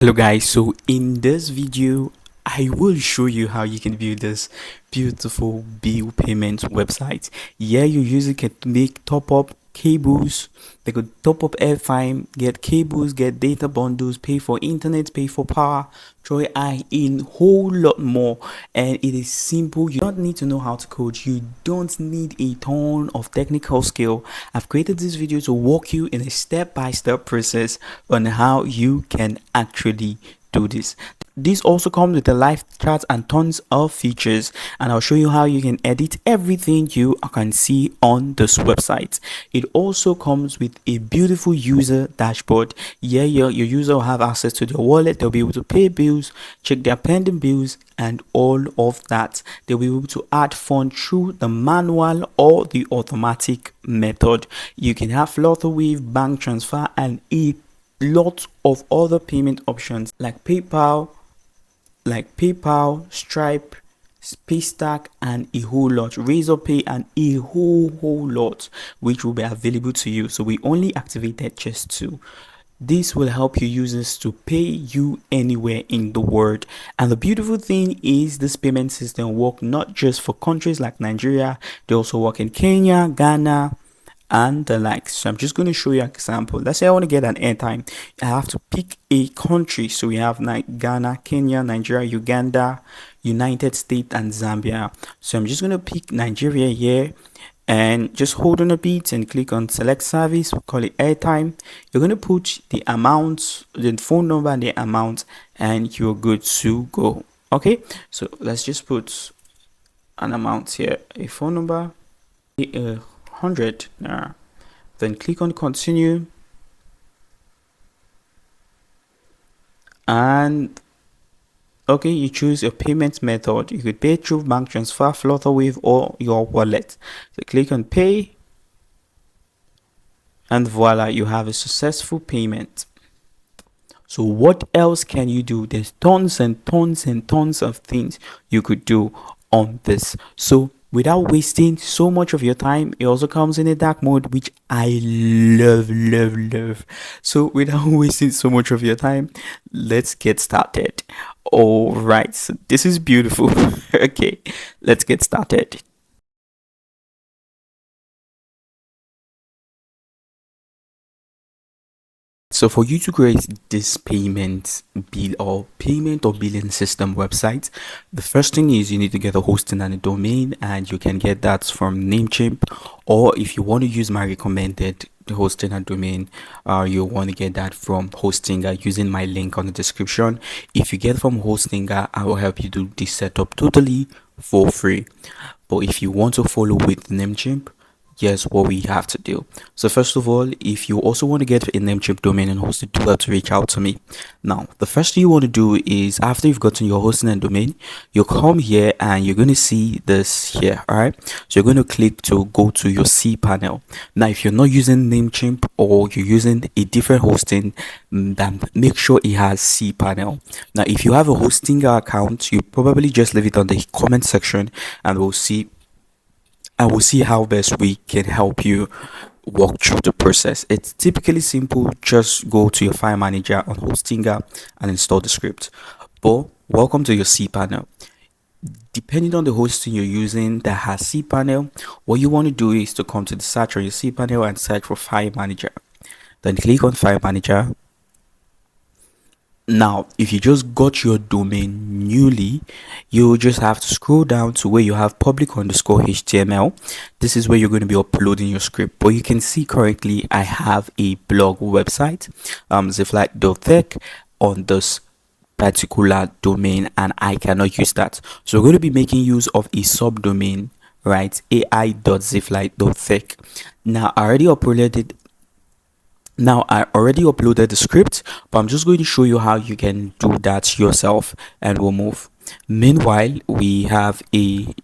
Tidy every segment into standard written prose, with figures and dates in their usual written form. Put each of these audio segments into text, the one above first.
Hello guys, so in this video I will show you how you can build this beautiful bill payment website. Yeah, your user can make top up cables, they could top up airtime, get cables, get data bundles, pay for internet, pay for power, joy I in whole lot more. And it is simple. You don't need to know how to code, you don't need a ton of technical skill. I've created this video to walk you in a step-by-step process on how you can actually do this. This also comes with a live chat and tons of features, and I'll show you how you can edit everything you can see on this website. It also comes with a beautiful user dashboard. Yeah, your user will have access to their wallet, they'll be able to pay bills, check their pending bills, and all of that. They'll be able to add funds through the manual or the automatic method. You can have Flutterwave, bank transfer, and a lot of other payment options like PayPal, Stripe, Paystack, and a whole lot, Razorpay, and a whole lot, which will be available to you. So we only activated just two. This will help your users to pay you anywhere in the world. And the beautiful thing is this payment system work not just for countries like Nigeria, they also work in Kenya, Ghana, and the likes. So I'm just going to show you an example. Let's say I want to get an airtime. I have to pick a country. So we have Ghana, Kenya, Nigeria, Uganda, United States, and Zambia. So I'm just going to pick Nigeria here and just hold on a bit and click on select service. We call it airtime. You're going to put the amount, the phone number, and the amount, and you're good to go. Okay, so let's just put an amount here, a phone number, 100. Then click on continue, and okay, you choose your payment method. You could pay through bank transfer, Flutterwave, or your wallet. So click on pay, and voila, you have a successful payment. So what else can you do? There's tons and tons and tons of things you could do on this. So without wasting so much of your time, it also comes in a dark mode, which I love. So without wasting so much of your time, let's get started. All right, so this is beautiful. Okay, let's get started. So for you to create this payment or billing system website, the first thing is you need to get a hosting and a domain, and you can get that from Namecheap, or if you want to use my recommended hosting and domain, you want to get that from Hostinger using my link on the description. If you get from Hostinger, I will help you do this setup totally for free. But if you want to follow with Namecheap, here's what we have to do. So first of all, if you also want to get a Namecheap domain and hosted, do have to reach out to me. Now, the first thing you want to do is after you've gotten your hosting and domain, you come here and you're going to see this here. All right, so you're going to click to go to your cPanel. Now, if you're not using Namecheap or you're using a different hosting, then make sure it has cPanel. Now, if you have a Hostinger account, you probably just leave it on the comment section and we'll see how best we can help you walk through the process. It's typically simple. Just go to your file manager on Hostinger and install the script. But welcome to your cPanel. Depending on the hosting you're using that has cPanel, what you want to do is to come to the search on your cPanel and search for file manager. Then click on file manager. Now, if you just got your domain newly, you just have to scroll down to where you have public_HTML. This is where you're going to be uploading your script. But you can see currently I have a blog website, Ziflite.tech, on this particular domain, and I cannot use that. So we're going to be making use of a subdomain, right? ai.ziflite.tech. Now, I already uploaded the script, but I'm just going to show you how you can do that yourself, and we'll move. Meanwhile, we have a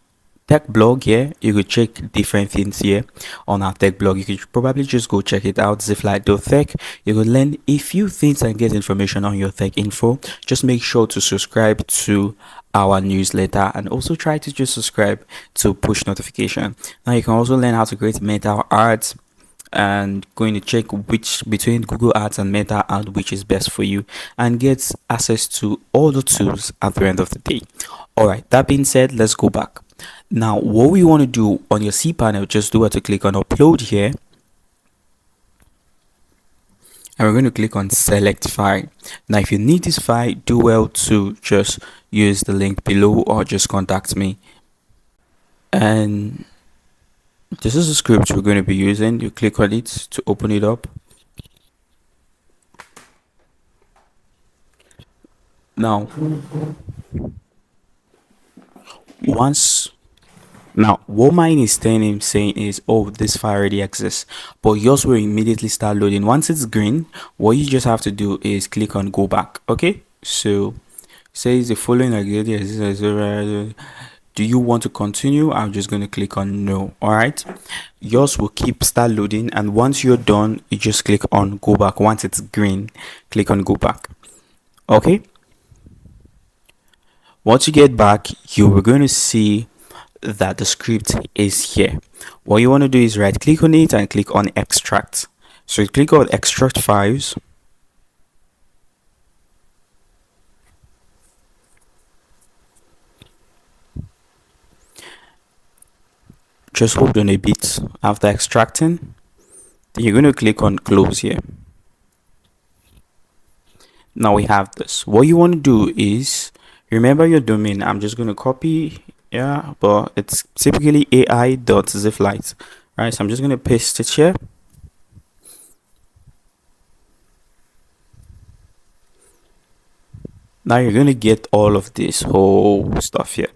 tech blog here. You could check different things here on our tech blog. You could probably just go check it out, Ziflite.tech. You could learn a few things and get information on your tech info. Just make sure to subscribe to our newsletter and also try to just subscribe to push notification. Now you can also learn how to create metal arts, and going to check which between Google Ads and Meta ad which is best for you, and get access to all the tools at the end of the day. All right, that being said, let's go back. Now, what we want to do on your cPanel, just do to click on upload here, and we're going to click on select file. Now, if you need this file, do well to just use the link below or just contact me. And this is the script we're going to be using. You click on it to open it up. Now, once now what mine is saying is, oh, this file already exists, but yours will immediately start loading. Once it's green, what you just have to do is click on go back. Okay, so says the following activity. Do you want to continue? I'm just going to click on no. All right, yours will start loading, and once you're done, you just click on go back. Once it's green, click on go back. Okay, once you get back, you are going to see that the script is here. What you want to do is right click on it and click on extract. So you click on extract files. Just hold on a bit. After extracting, then you're going to click on close here. Now we have this. What you want to do is remember your domain. I'm just going to copy, yeah, but it's typically ai.ziflite, right? So I'm just going to paste it here. Now you're going to get all of this whole stuff here.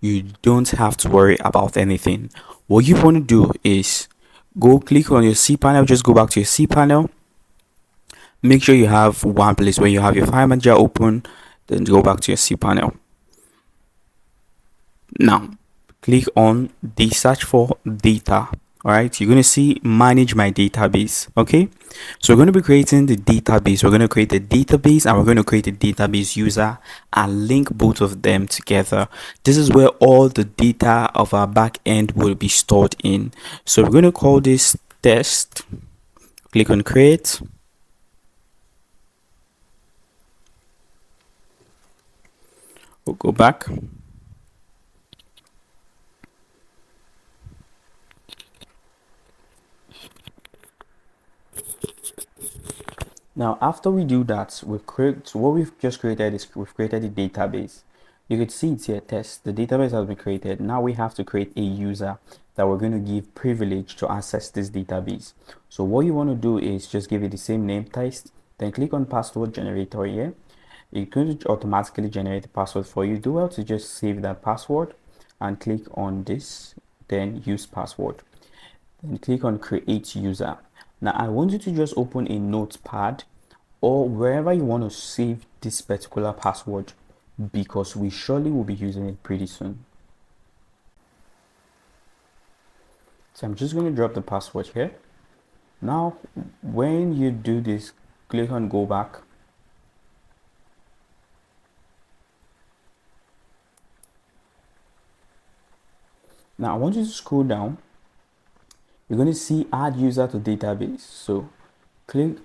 You don't have to worry about anything. What you want to do is go click on your cPanel. Just go back to your cPanel. Make sure you have one place where you have your file manager open, then go back to your cPanel. Now click on the search for data. All right, you're going to see manage my database. Okay, so we're going to be creating the database. We're going to create a database, and we're going to create a database user and link both of them together. This is where all the data of our back end will be stored in. So we're going to call this test. Click on create. We'll go back. Now, after we do that, what we've just created is we've created a database. You could see it's here, test. The database has been created. Now we have to create a user that we're going to give privilege to access this database. So what you want to do is just give it the same name, test, then click on password generator here. It's going to automatically generate the password for you. Do well to just save that password and click on this, then use password. Then click on create user. Now I want you to just open a notepad or wherever you want to save this particular password, because we surely will be using it pretty soon. So I'm just going to drop the password here. Now when you do this, click on go back. Now I want you to scroll down. You're going to see add user to database. So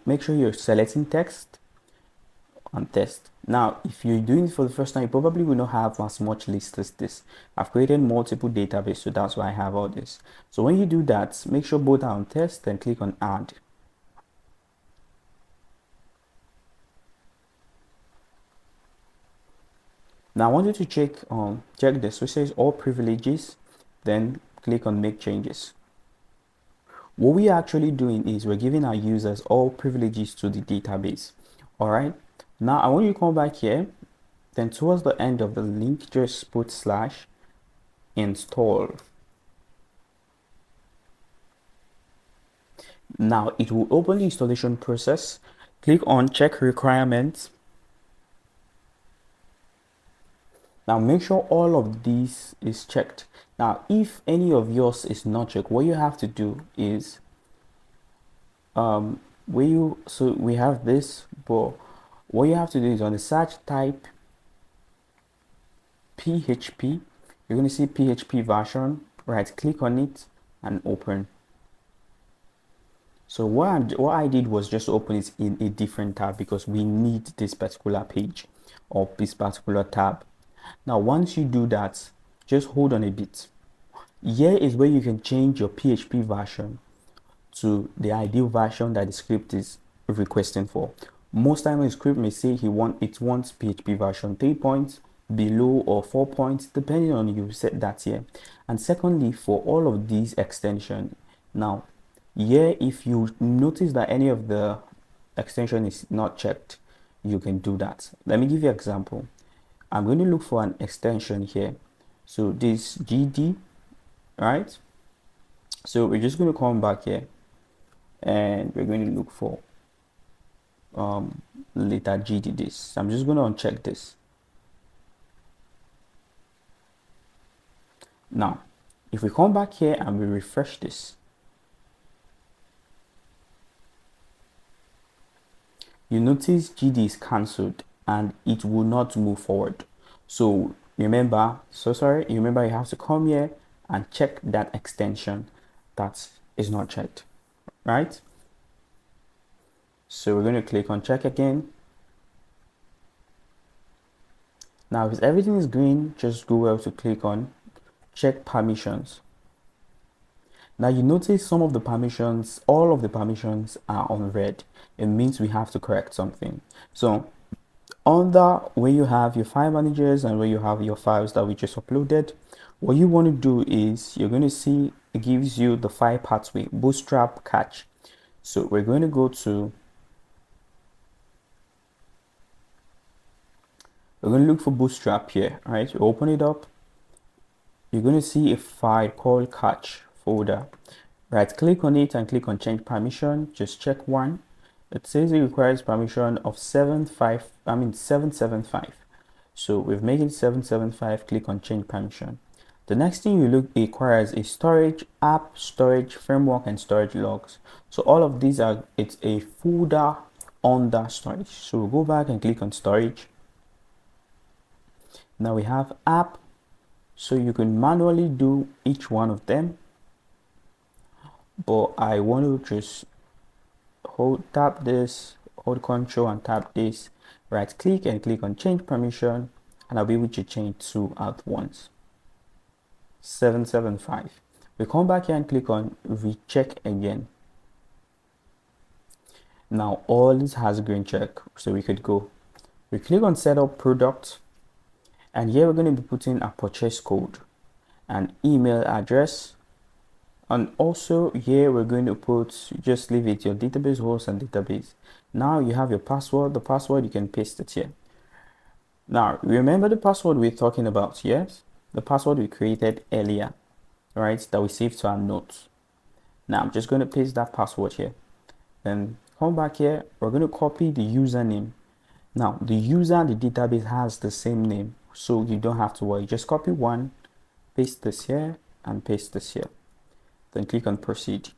make sure you're selecting text and test. Now if you're doing it for the first time, you probably will not have as much list as this. I've created multiple databases, so that's why I have all this. So when you do that, make sure both are on test, then click on add. Now I want you to check this, which says all privileges, then click on make changes. What we're actually doing is we're giving our users all privileges to the database. All right, now I want you to come back here, then towards the end of the link, just put / install. Now it will open the installation process. Click on check requirements. Now make sure all of these is checked. Now if any of yours is not checked, what you have to do is we have this, but what you have to do is on the search type PHP, you're going to see PHP version, right click on it and open. So what I did was just open it in a different tab because we need this particular page or this particular tab. Now, once you do that, just hold on a bit. Here is where you can change your PHP version to the ideal version that the script is requesting for. Most time the script may say it wants PHP version 3 points, below, or 4 points, depending on you set that here. And secondly, for all of these extension, now here if you notice that any of the extension is not checked, you can do that. Let me give you an example. I'm going to look for an extension here. So this GD, right? So we're just going to come back here and we're going to look for letter GD this. I'm just going to uncheck this. Now, if we come back here and we refresh this, you notice GD is cancelled and it will not move forward. So remember, you have to come here and check that extension that is not checked, right? So we're going to click on check again. Now, if everything is green, just go well to click on check permissions. Now you notice some of the permissions, all of the permissions are on red. It means we have to correct something. So under where you have your file managers and where you have your files that we just uploaded, what you want to do is you're going to see it gives you the file pathway, bootstrap catch. So we're going to go to, we're going to look for bootstrap here. All right, you open it up, you're going to see a file called catch folder. Right click on it and click on change permission. Just check one. It says it requires permission of 775. So we've made it 775. Click on change permission. The next thing you look requires is storage, app, storage, framework, and storage logs. So all of these are, it's a folder under storage. So we'll go back and click on storage. Now we have app. So you can manually do each one of them, but I want to just tap this, hold control and tap this, right click and click on change permission, and I'll be able to change two at once. 775. We come back here and click on recheck again. Now all this has a green check, so we could go. We click on setup product, and here we're going to be putting a purchase code, an email address, and also here we're going to put, just leave it your database host and database. Now you have your password. The password, you can paste it here. Now remember the password we're talking about, yes? The password we created earlier, right? That we saved to our notes. Now I'm just going to paste that password here. Then come back here. We're going to copy the username. Now the user and the database has the same name, so you don't have to worry. Just copy one, paste this here, and paste this here. Then click on proceed.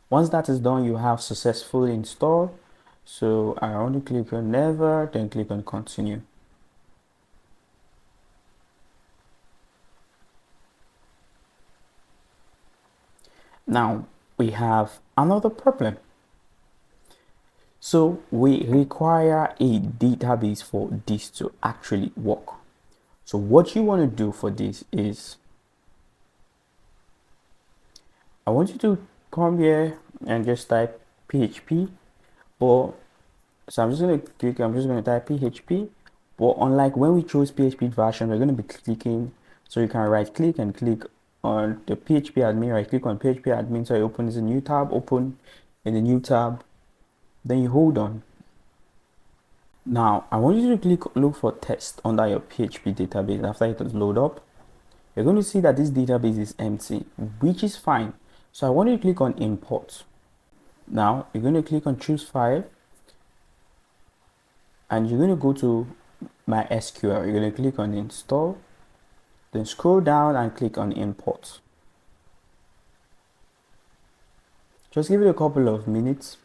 Once that is done, you have successfully installed. So I only click on never, then click on continue. Now we have another problem. So we require a database for this to actually work. So what you want to do for this is, I want you to come here and just type PHP, so I'm just going to type PHP, but unlike when we chose PHP version, we're going to be clicking, so you can right click and click on the PHP admin, right click on PHP admin, so it opens a new tab, open in the new tab, then you hold on. Now I want you to look for test under your PHP database. After it load up, you're going to see that this database is empty, which is fine. So I want you to click on import. Now you're going to click on choose file, and you're going to go to MySQL. You're going to click on install, then scroll down and click on import. Just give it a couple of minutes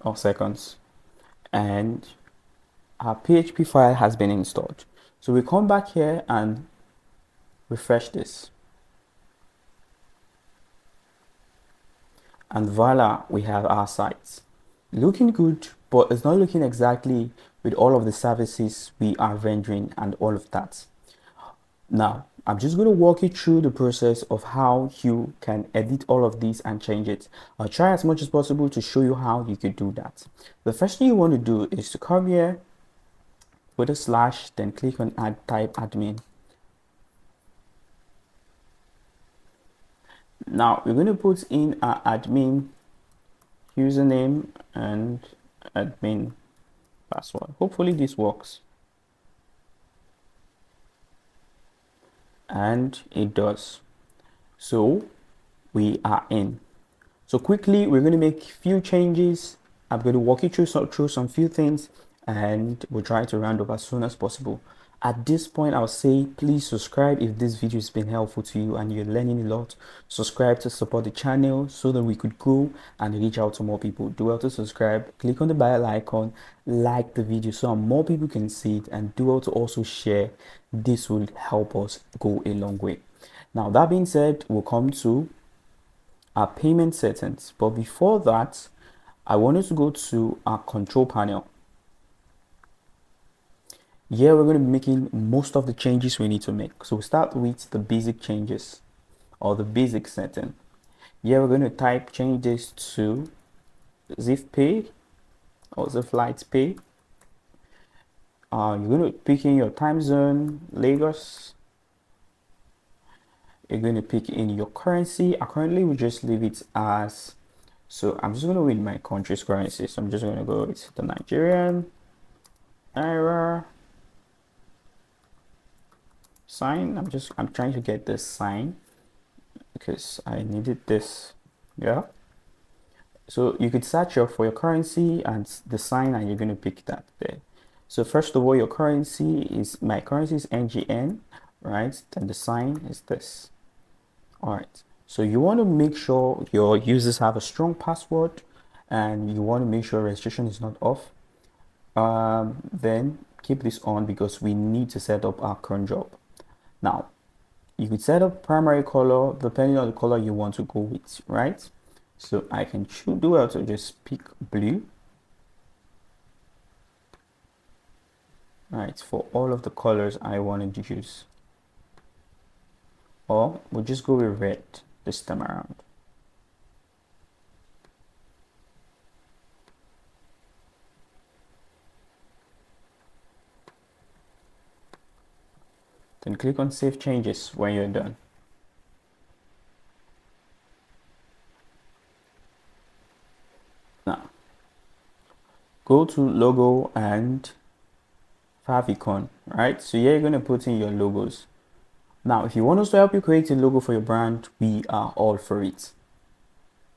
or seconds, and our PHP file has been installed. So we come back here and Refresh this. And voila, we have our site. Looking good, but it's not looking exactly with all of the services we are rendering and all of that. Now, I'm just going to walk you through the process of how you can edit all of these and change it. I'll try as much as possible to show you how you could do that. The first thing you want to do is to come here with a slash, then click on add type admin. Now, we're going to put in our admin username and admin password. Hopefully this works. And it does. So we are in. So quickly, we're going to make a few changes. I'm going to walk you through some few things, and we'll try to round up as soon as possible. At this point, I'll say please subscribe if this video has been helpful to you and you're learning a lot. Subscribe to support the channel so that we could grow and reach out to more people. Do well to subscribe, click on the bell icon, like the video so more people can see it, and do well to also share. This will help us go a long way. Now, that being said, we'll come to our payment settings. But before that, I wanted to go to our control panel. Here we're going to be making most of the changes we need to make. So we start with the basic changes or the basic setting. Here we're going to change this to Zifpay or Ziflite Pay. You're going to pick in your time zone, Lagos. You're going to pick in your currency. Currently we just leave it as, so I'm just going to read my country's currency. So I'm just going to go with the Nigerian Naira sign. I'm trying to get this sign because I needed this. Yeah, so you could search for your currency and the sign, and you're going to pick that there. So first of all, your currency is, my currency is NGN, right? Then the sign is this. All right, so you want to make sure your users have a strong password, and you want to make sure registration is not off. Then keep this on because we need to set up our cron job. Now, you could set up primary color depending on the color you want to go with, right? So I can do well to just pick blue. All right, for all of the colors I wanted to use. Or we'll just go with red this time around. Then click on Save Changes when you're done. Now, go to Logo and favicon, right? So here you're going to put in your logos. Now, if you want us to help you create a logo for your brand, we are all for it.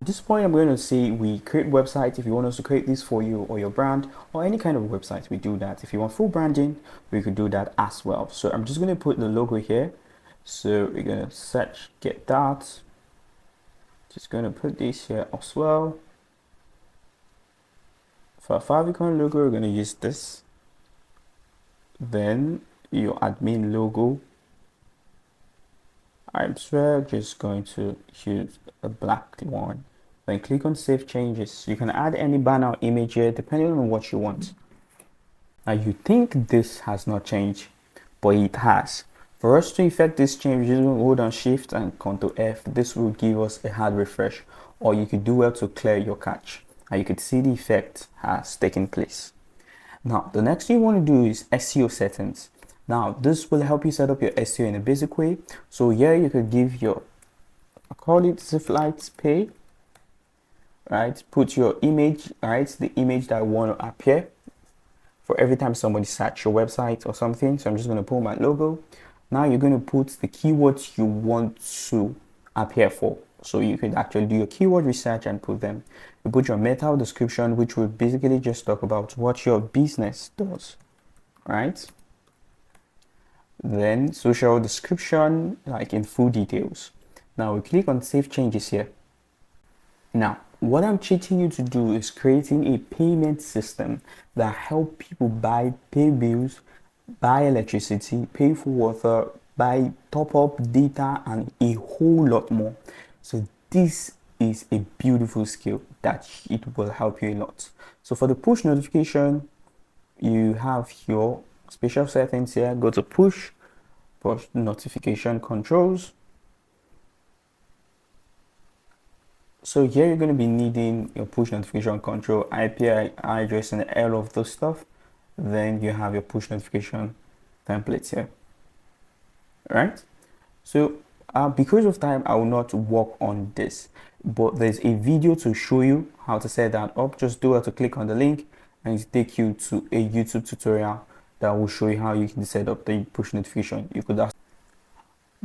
At this point, I'm going to say we create websites. If you want us to create this for you or your brand or any kind of website, we do that. If you want full branding, we could do that as well. So I'm just going to put the logo here. So we're going to search, get that. Just going to put this here as well. For a favicon logo, we're going to use this. Then your admin logo. I'm just going to use a black one. Then click on Save Changes. You can add any banner or image here depending on what you want. Now you think this has not changed, but it has. For us to effect this change, you can hold on Shift and Ctrl F. This will give us a hard refresh, or you could do well to clear your cache. And you could see the effect has taken place. Now the next thing you want to do is SEO settings. Now this will help you set up your SEO in a basic way. So here you could give your, I call it Ziflite Pay, right? Put your image, right? The image that want to appear for every time somebody search your website or something. So I'm just going to pull my logo. Now you're going to put the keywords you want to appear for. So you could actually do your keyword research and put them. You put your meta description, which will basically just talk about what your business does, right? Then social description, like in full details. Now we click on Save Changes here. Now, what I'm teaching you to do is creating a payment system that help people pay bills, buy electricity, pay for water, buy top up data and a whole lot more. So this is a beautiful skill that it will help you a lot. So for the push notification, you have your special settings here. Go to push notification controls. So here you're going to be needing your push notification control, IP address, and all of those stuff. Then you have your push notification templates here. Right? So because of time, I will not work on this, but there's a video to show you how to set that up. Just do it to click on the link and it take you to a YouTube tutorial that will show you how you can set up the push notification. You could ask,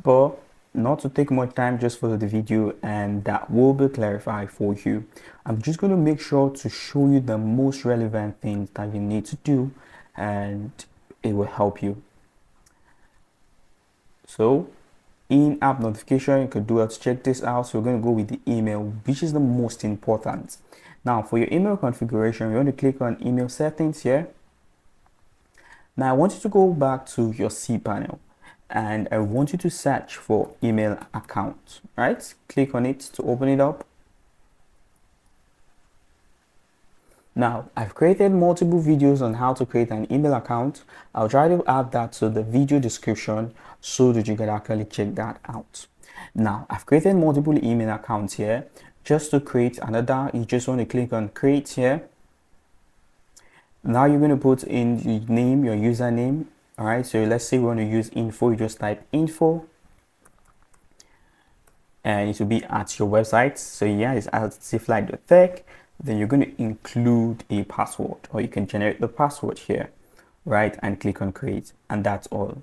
but not to take much time, just follow the video and that will be clarified for you. I'm just going to make sure to show you the most relevant things that you need to do and it will help you. So in-app notification, you could do it to check this out. So we're going to go with the email, which is the most important. Now for your email configuration, you're going to click on email settings here. Now I want you to go back to your cPanel and I want you to search for email account, right? Click on it to open it up. Now I've created multiple videos on how to create an email account. I'll try to add that to the video description so that you can actually check that out. Now I've created multiple email accounts here. Just to create another, you just want to click on create here. Now you're going to put in your name, your username. All right, so let's say we want to use info. You just type info and it will be at your website. So yeah, it's at Ziflite.tech. Then you're going to include a password, or you can generate the password here, right? And click on create, and that's all.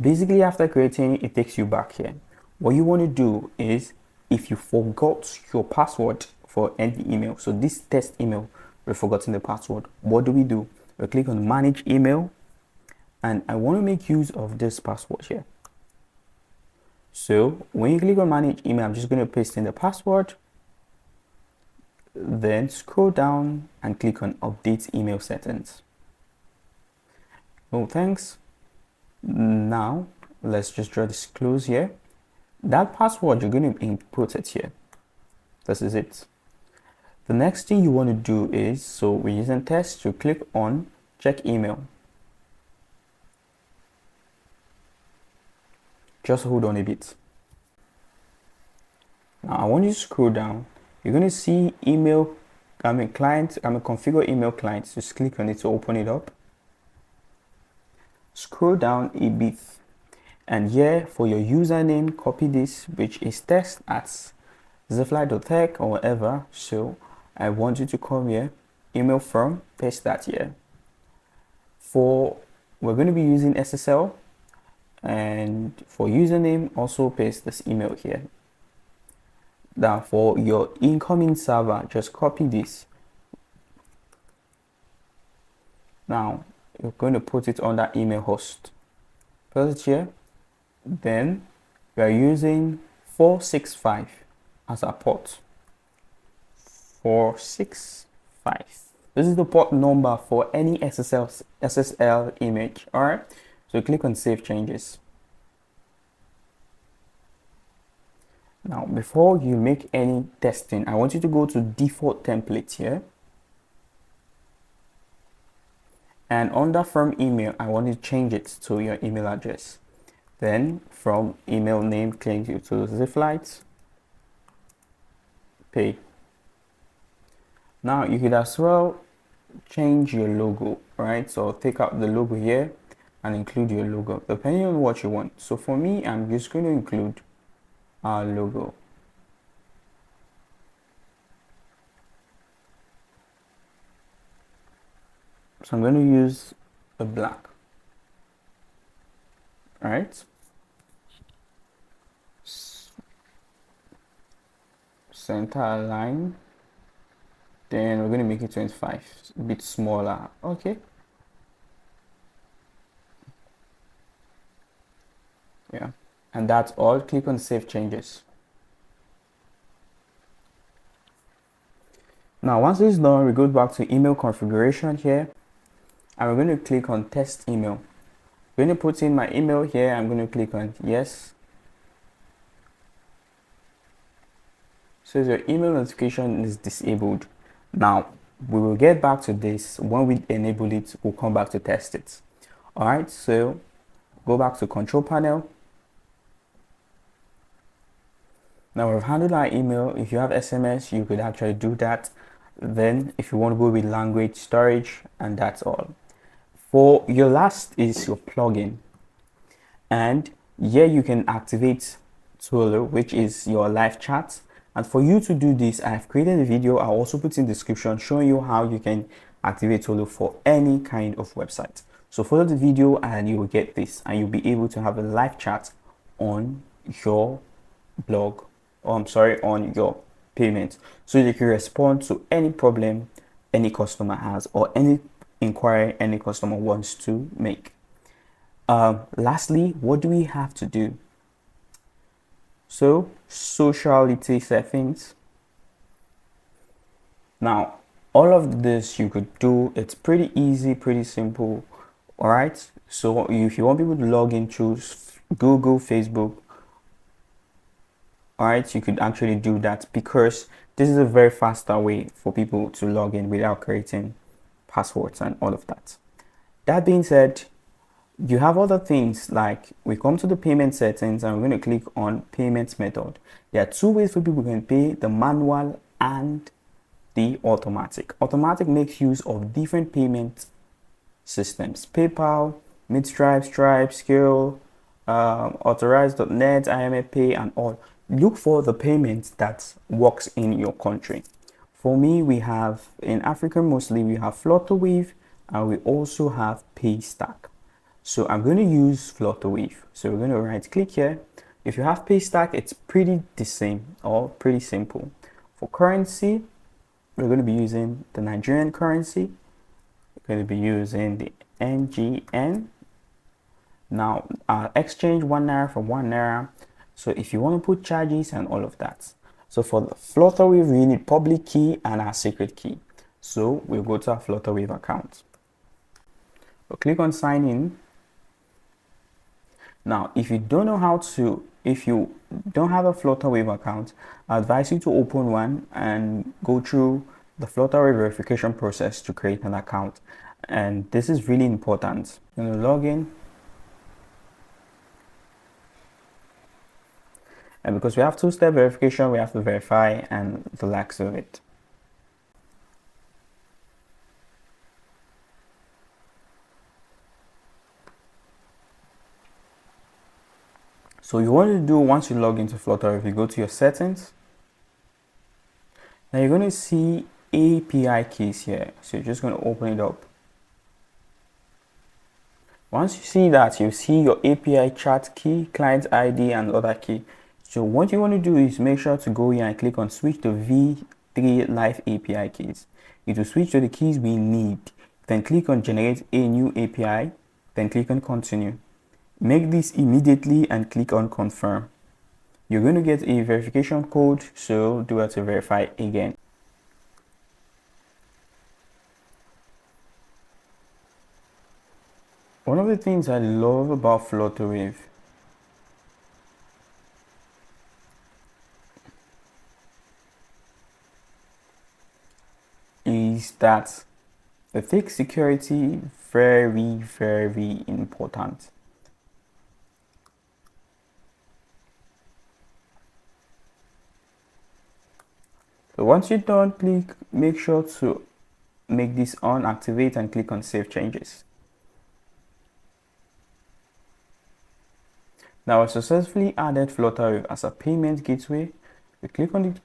Basically, after creating, it takes you back here. What you want to do is, if you forgot your password for any email, so this test email, we've forgotten the password, what do? We click on manage email, and I want to make use of this password here. So when you click on manage email, I'm just going to paste in the password, then scroll down and click on update email settings. Oh, thanks. Now let's just draw this close here. That password, you're going to input it here. This is it. The next thing you want to do is, so we're using test, you click on check email. Just hold on a bit. Now I want you to scroll down. You're going to see email, configure email clients. Just click on it to open it up. Scroll down a bit. And here for your username, copy this, which is test at Ziflite.tech or whatever. So I want you to come here, email from, paste that here. We're going to be using SSL, and for username, also paste this email here. Now for your incoming server, just copy this. Now you're going to put it on that email host. Put it here. Then we are using 465 as our port. 465. This is the port number for any SSL image. All right. So click on save changes. Now, before you make any testing, I want you to go to default template here. And under from email, I want you to change it to your email address. Then from email name, change it to Ziflite Pay. Now you could as well change your logo, right? So take out the logo here and include your logo, depending on what you want. So for me, I'm just going to include our logo. So I'm going to use a black. All right. Center align. Then we're going to make it 25, a bit smaller. Okay. Yeah. And that's all. Click on save changes. Now, once this is done, we go back to email configuration here. And we're going to click on test email. I'm going to put in my email here. I'm going to click on yes. So your email notification is disabled. Now we will get back to this when we enable it. We'll come back to test it. All right, so go back to control panel. Now we've handled our email. If you have SMS, you could actually do that. Then if you want to go with language storage, and that's all. For your last is your plugin. And here you can activate Twilio, which is your live chat. And for you to do this, I've created a video. I'll also put in the description showing you how you can activate Twilio for any kind of website. So follow the video and you will get this, and you'll be able to have a live chat on your blog, or I'm sorry, on your payment, so you can respond to any problem any customer has or any inquiry any customer wants to make. Lastly, what do we have to do? So sociality settings. Now all of this you could do. It's pretty easy, pretty simple. All right, so if you want people to log in through Google, Facebook, all right, you could actually do that, because this is a very faster way for people to log in without creating passwords and all of that. That being said, you have other things, like we come to the payment settings and we're going to click on payment method. There are two ways for people can pay: the manual and the automatic. Automatic makes use of different payment systems: PayPal, Midstripe, Stripe, Scale, Authorize.net, IMF Pay, and all. Look for the payment that works in your country. For me, we have in Africa mostly we have Flutterwave, and we also have Paystack. So I'm going to use Flutterwave. So we're going to right click here. If you have Paystack, it's pretty the same or pretty simple. For currency, we're going to be using the Nigerian currency. We're going to be using the NGN. Now exchange 1 naira for 1 naira. So if you want to put charges and all of that. So for the Flutterwave, we need public key and our secret key. So we'll go to our Flutterwave account. We'll click on sign in. Now, if you don't know how to, if you don't have a Flutterwave account, I advise you to open one and go through the Flutterwave verification process to create an account. And this is really important. I'm going to log in. And because we have two-step verification, we have to verify and the likes of it. So you want to do, once you log into Flutterwave, you go to your settings. Now you're going to see API keys here. So you're just going to open it up. Once you see that, you see your API chat key, client ID, and other key. So what you want to do is make sure to go here and click on switch to V3 Live API keys. It will switch to the keys we need. Then click on generate a new API. Then click on continue. Make this immediately and click on confirm. You're going to get a verification code, so do it to verify again. One of the things I love about Flutterwave is that they take security very, very important. So once you're done, make sure to make this on, activate, and click on save changes. Now I successfully added Flutterwave as a payment gateway. We click on it.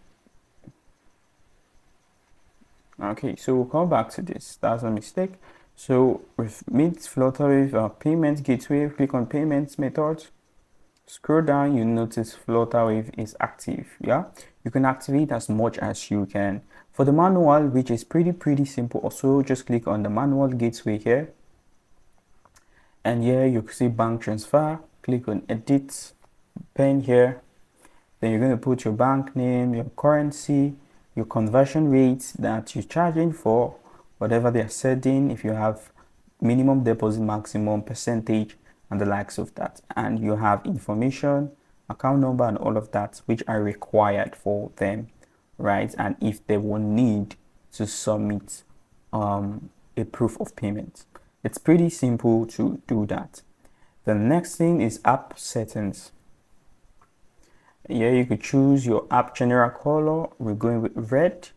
Okay, so we'll come back to this. That's a mistake. So we've made Flutterwave a payment gateway. Click on payments methods. Scroll down, you notice Flutterwave is active. Yeah, you can activate as much as you can. For the manual, which is pretty simple, also just click on the manual gateway here, and here you can see bank transfer. Click on edit pen here. Then you're going to put your bank name, your currency, your conversion rates that you're charging for whatever they are setting. If you have minimum deposit, maximum percentage, and the likes of that. And you have information, account number, and all of that, which are required for them, right? And if they will need to submit a proof of payment, it's pretty simple to do that. The next thing is app settings. Here you could choose your app general color. We're going with red.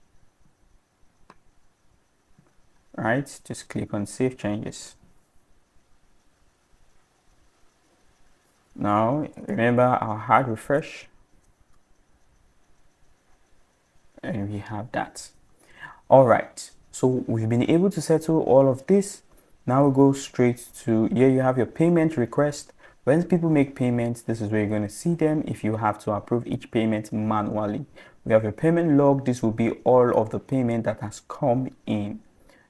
Right, just click on save changes. Now remember our hard refresh, and we have that. All right, so we've been able to settle all of this. Now we'll go straight to here. You have your payment request. When people make payments, this is where you're going to see them. If you have to approve each payment manually, we have a payment log. This will be all of the payment that has come in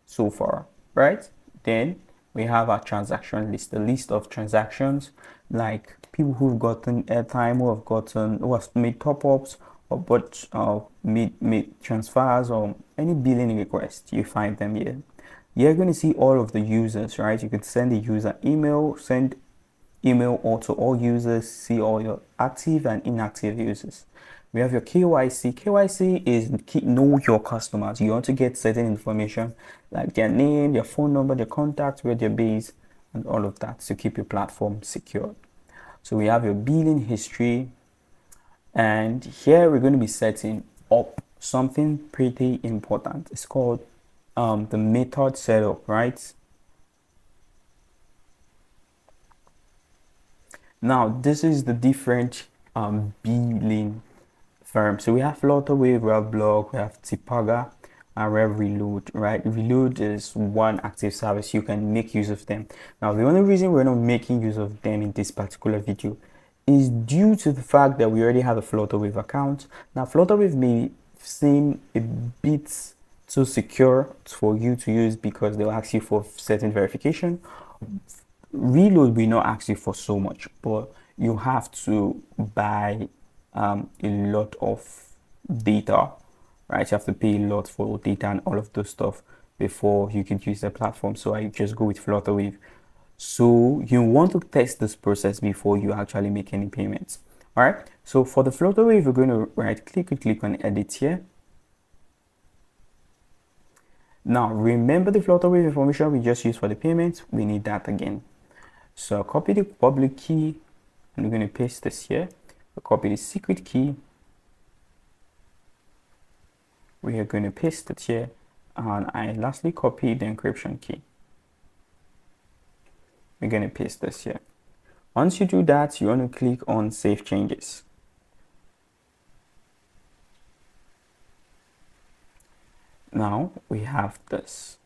so far, right? Then we have our transaction list, the list of transactions, like people who've gotten airtime, who have made top-ups, or but made transfers, or any billing request. You find them here. You're going to see all of the users, right? You could send a user email, send email to all users, see all your active and inactive users. We have your KYC. KYC is know your customers. You want to get certain information like their name, their phone number, their contact, where they're based, and all of that to keep your platform secure. So we have your billing history, and here we're going to be setting up something pretty important. It's called the method setup, right? Now this is the different billing firms. So we have Flutterwave, we have Block, we have Tipaga, and we have Reload, right? Reload is one active service. You can make use of them. Now the only reason we're not making use of them in this particular video is due to the fact that we already have a Flutterwave account. Now Flutterwave may seem a bit too secure for you to use because they'll ask you for certain verification. Reload will not ask you for so much, but you have to buy a lot of data, right? You have to pay a lot for data and all of those stuff before you can use the platform. So I just go with Flutterwave. So you want to test this process before you actually make any payments. All right. So for the Flutterwave, we're going to right click and click on edit here. Now remember the Flutterwave information we just used for the payments. We need that again. So copy the public key, and we're going to paste this here. We'll copy the secret key. We are going to paste it here, and I lastly copy the encryption key. We're going to paste this here. Once you do that, you want to click on save changes. Now we have this.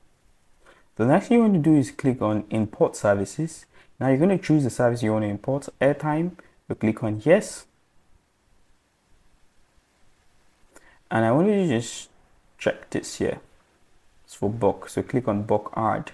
The next thing you want to do is click on import services. Now you're going to choose the service you want to import. Airtime, you click on yes. And I want you to just check this here. It's for bulk, so click on bulk add.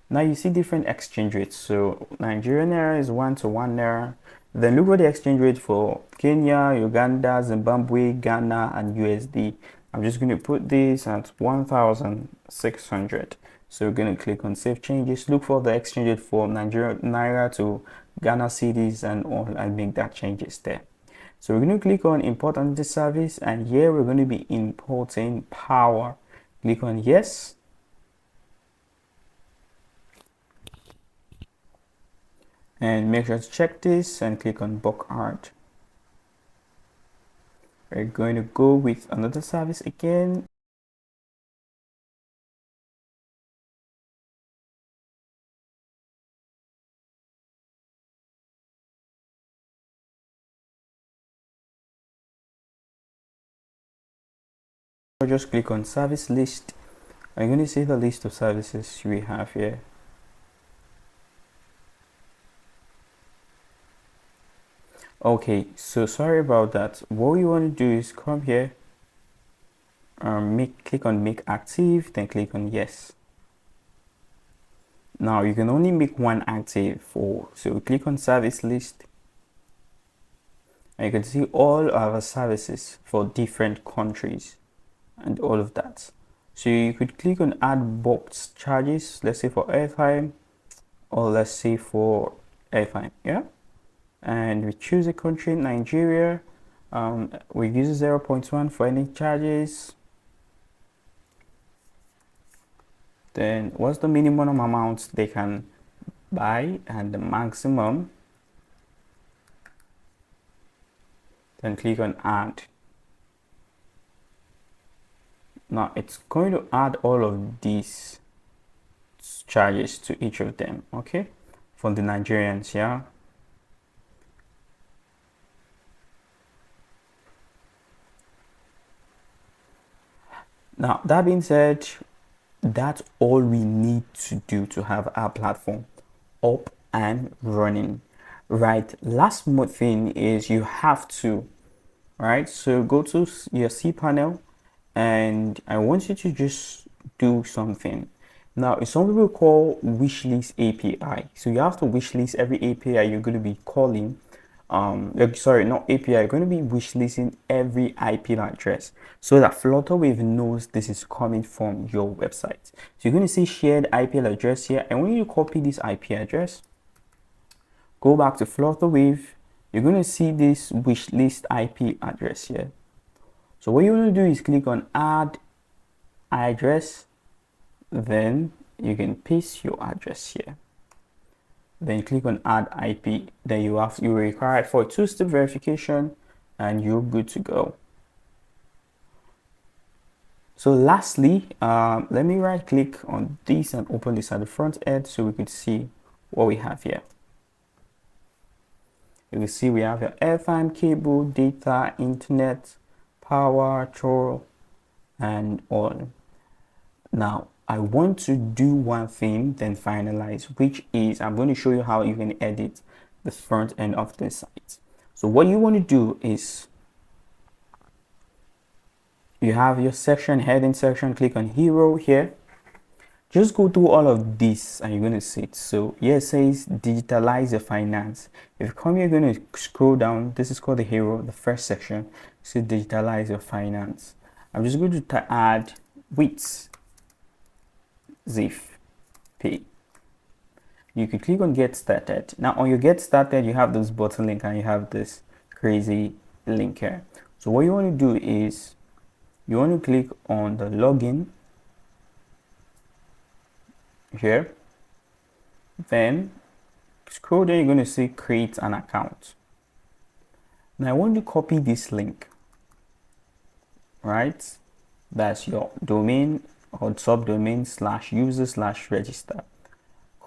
Now you see different exchange rates. So Nigerian naira is 1 to 1 naira. Then look at the exchange rate for Kenya, Uganda, Zimbabwe, Ghana, and USD. I'm just going to put this at 1,600. So we're going to click on save changes. Look for the exchange rate for Nigerian naira to Ghana cedis and all, and make that changes there. So we're going to click on import another service, and here we're going to be importing power. Click on yes. And make sure to check this and click on bulk add. We're going to go with another service again. Just click on service list. I'm going to see the list of services we have here. Okay, so sorry about that. What you want to do is come here, click on make active, then click on yes. Now you can only make one active so click on service list, and you can see all our services for different countries and all of that. So you could click on add box charges, let's say for airtime. or let's say for airtime, yeah, and we choose a country, Nigeria. We use 0.1 for any charges. Then what's the minimum amount they can buy and the maximum? Then click on add. Now it's going to add all of these charges to each of them, okay, for the Nigerians, yeah. Now that being said, that's all we need to do to have our platform up and running, right? Last thing is you have to, right? So go to your cPanel, and I want you to just do something. Now, it's something we call wishlist API. So you have to wishlist every API you're going to be calling. Sorry, not API. You're going to be wishlisting every IP address so that Flutterwave knows this is coming from your website. So you're going to see shared IP address here, and when you copy this IP address, go back to Flutterwave, you're going to see this wishlist IP address here. So what you want to do is click on add address, then you can paste your address here. Then click on add IP. Then you require it for a two-step verification, and you're good to go. So lastly, let me right click on this and open this at the front end so we could see what we have here. You will see we have your airtime, cable, data, internet, power, troll, and all. Now I want to do one thing, then finalize, which is I'm going to show you how you can edit the front end of the site. So what you want to do is you have your section, heading section, click on hero here. Just go through all of this and you're going to see it. So here it says digitalize your finance. If you come here, you're going to scroll down. This is called the hero, the first section. So digitalize your finance. I'm just going to add with Ziflite. You can click on get started. Now on your get started, you have this button link and you have this crazy link here. So what you want to do is you want to click on the login here, then scroll down, you're going to see create an account. Now I want to copy this link, right? That's your domain or subdomain /user/register.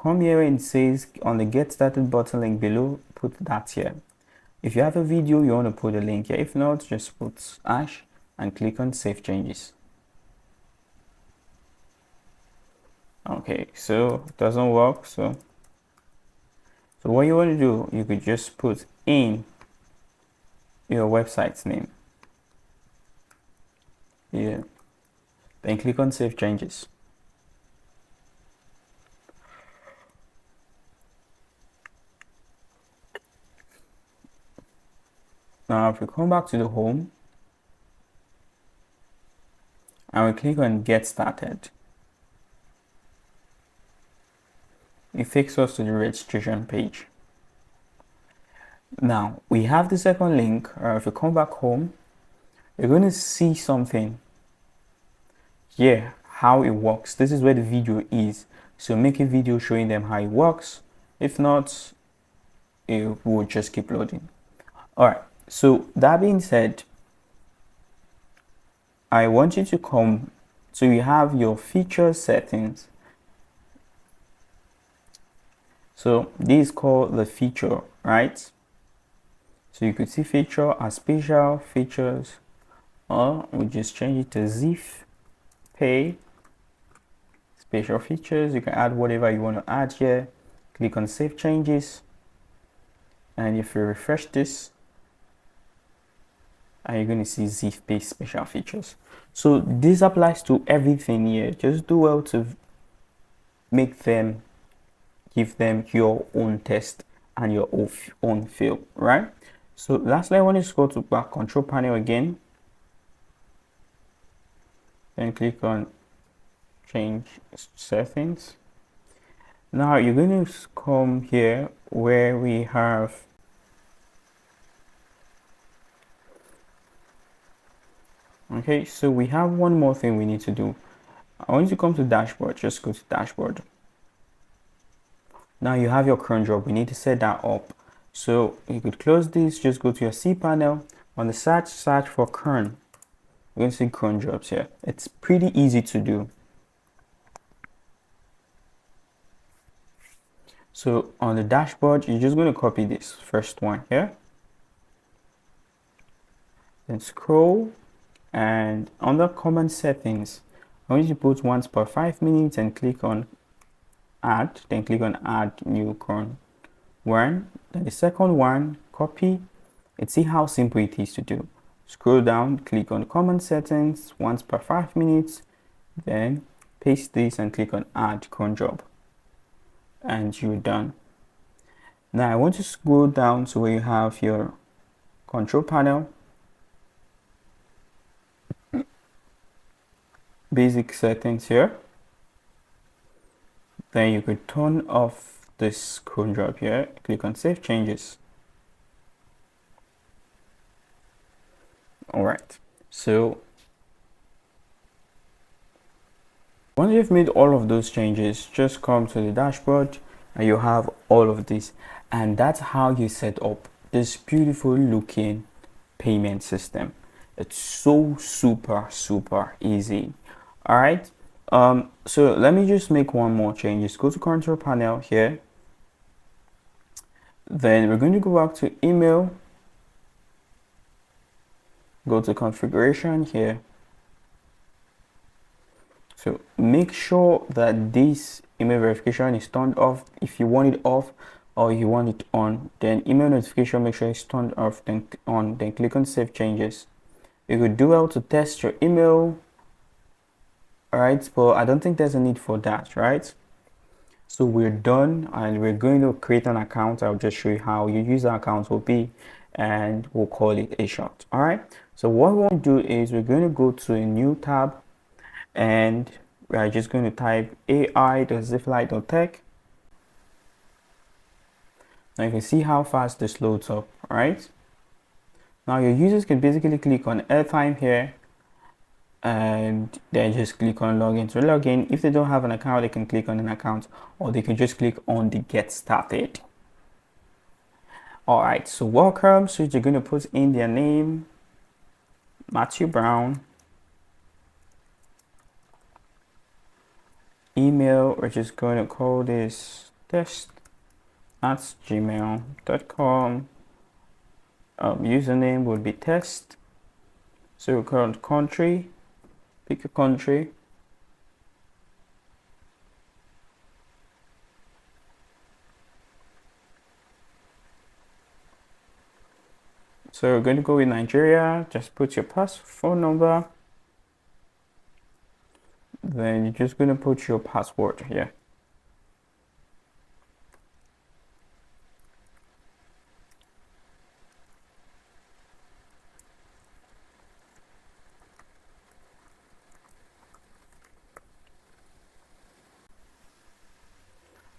Come here and it says on the get started button link below, put that here. If you have a video, you want to put a link here. If not, just put hash and click on save changes. Okay, so it doesn't work. So what you want to do, you could just put in your website's name. Yeah. Then click on save changes. Now if we come back to the home and we click on get started, it takes us to the registration page. Now we have the second link. If we come back home, you're going to see something here, how it works. This is where the video is. So make a video showing them how it works. If not, it will just keep loading. All right. So that being said, I want you to come. So you have your feature settings. So this is called the feature, right? So you could see feature as special features, or we just change it to Ziflite special features. You can add whatever you want to add here. Click on save changes, and if you refresh this, and you're going to see Ziflite special features. So this applies to everything here. Just do well to make them, give them your own test and your own feel, right? So lastly, I want you to go to back control panel again, then click on change settings. Now you're going to come here where we have okay, so we have one more thing we need to do. I want you to come to dashboard. Just go to dashboard. Now you have your cron job. We need to set that up. So you could close this. Just go to your cPanel. On the search for cron. You're going to see cron jobs here. It's pretty easy to do. So on the dashboard, you're just going to copy this first one here. Then scroll, and under common settings, I want you to put once per 5 minutes and click on add, then click on add new cron one. Then the second one, copy. And see how simple it is to do. Scroll down, click on common settings once per 5 minutes, then paste this and click on add cron job, and you're done. Now I want to scroll down to where you have your control panel, basic settings here. Then you could turn off this cron job here, click on save changes. All right, so once you've made all of those changes, just come to the dashboard and you have all of this, and that's how you set up this beautiful looking payment system. It's so super easy. All right, so let me just make one more change. Just go to control panel here, then we're going to go back to email, go to configuration here. So make sure that this email verification is turned off. If you want it off or you want it on, then email notification, make sure it's turned off, then on, then click on save changes. You could do well to test your email, all right, but I don't think there's a need for that, right? So we're done, and we're going to create an account. I'll just show you how your user account will be, and we'll call it a shot. All right, so what we want to do is we're going to go to a new tab, and we're just going to type ai.ziflite.tech. Now you can see how fast this loads up. All right, now your users can basically click on airtime here, and then just click on login to login. If they don't have an account, they can click on an account, or they can just click on the get started. All right, so welcome. So you're going to put in their name, Matthew Brown, email. We're just going to call this test@gmail.com. Username would be test. So current country, pick a country. So we're going to go with Nigeria. Just put your phone number. Then you're just going to put your password here.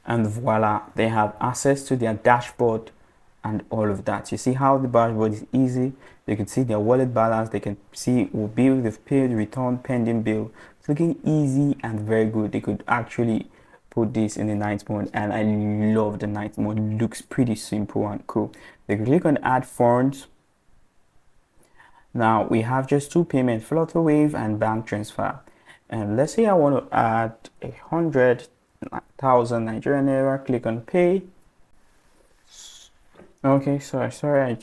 And voila, they have access to their dashboard and all of that. You see how the dashboard is easy. They can see their wallet balance. They can see what bill they've paid, return, pending bill. It's looking easy and very good. They could actually put this in the night mode, and I love the night mode. It looks pretty simple and cool. They can click on add funds. Now we have just two payments, Flutter Wave and bank transfer. And let's say I want to add 100,000 Nigerian naira. Click on pay. Okay, sorry,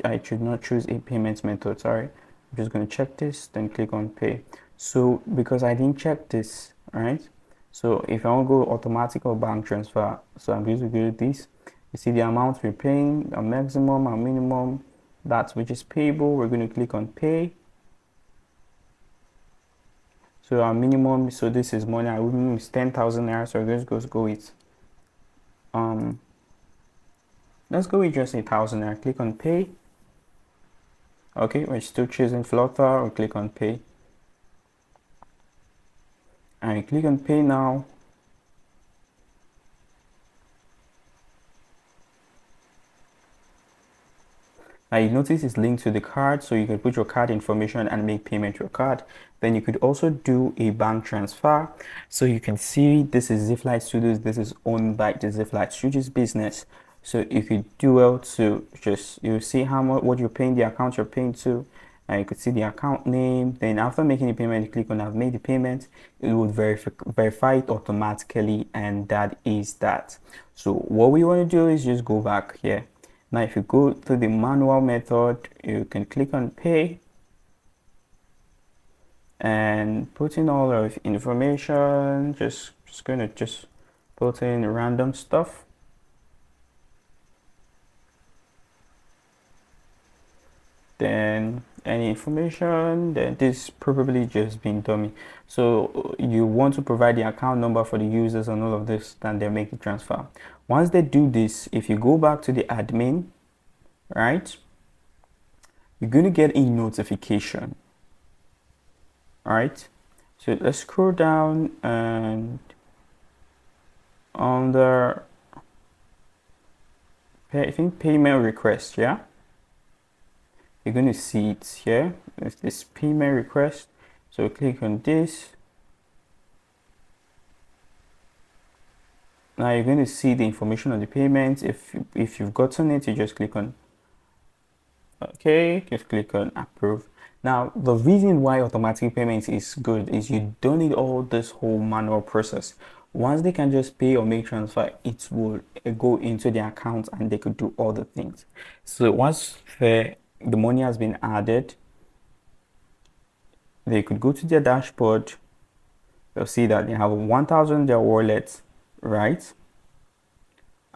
I should not choose a payment method. Sorry, I'm just going to check this, then click on pay. So because I didn't check this, all right, so if I want to go automatic or bank transfer, so I'm going to do this. You see the amount we're paying, a maximum, a minimum, that's which is payable. We're going to click on pay. So our minimum, so this is money, our minimum is 10,000 naira, so we're going to go with let's go with just 1,000 naira. Click on pay. Okay, we're still choosing Flutter, or click on pay. And click on pay now. Now you notice it's linked to the card, so you can put your card information and make payment to your card. Then you could also do a bank transfer. So you can see this is Ziflite Studios. This is owned by the Ziflite Studios business. So you could do well to just, you see how much, what you're paying, the account you're paying to, and you could see the account name. Then after making the payment, you click on I've made the payment. It would verify it automatically, and that is that. So what we want to do is just go back here. Now, if you go to the manual method, you can click on pay and put in all of information. Just gonna put in random stuff. Then any information, then this probably just been dummy. So you want to provide the account number for the users and all of this, then they make the transfer. Once they do this, if you go back to the admin, right, you're going to get a notification. All right, so let's scroll down, and under I think payment request, yeah, you're going to see it here. There's this payment request. So click on this. Now you're going to see the information on the payment. If you've gotten it, you just click on okay, just click on approve. Now the reason why automatic payments is good is you don't need all this whole manual process. Once they can just pay or make transfer, it will go into their account and they could do all the things. So once the money has been added, they could go to their dashboard. They'll see that they have 1,000 in their wallet, right?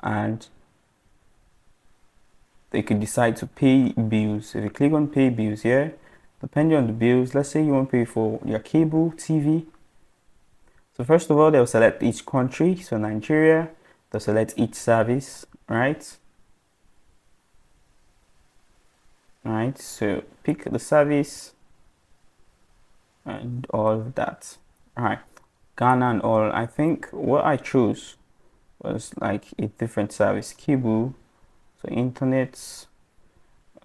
And they could decide to pay bills. If you click on pay bills here, depending on the bills, let's say you want to pay for your cable TV. So first of all, they'll select each country. So Nigeria, they'll select each service, right? All right, so pick the service and all of that. All right, Ghana and all. I think what I chose was like a different service, cable, so internet,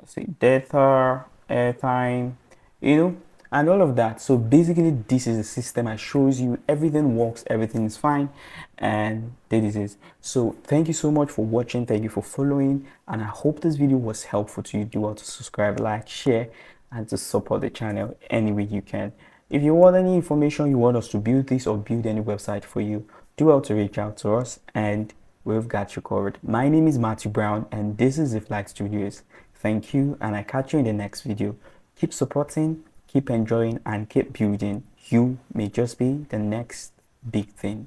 say data, airtime, you know, and all of that. So basically this is the system. I shows you everything works, everything is fine, and this is. So thank you so much for watching, thank you for following, and I hope this video was helpful to you. Do well to subscribe, like, share, and to support the channel any way you can. If you want any information, you want us to build this or build any website for you, do well to reach out to us and we've got you covered. My name is Matthew Brown and this is Ziflite Studios. Thank you, and I catch you in the next video. Keep supporting, keep enjoying, and keep building. You may just be the next big thing.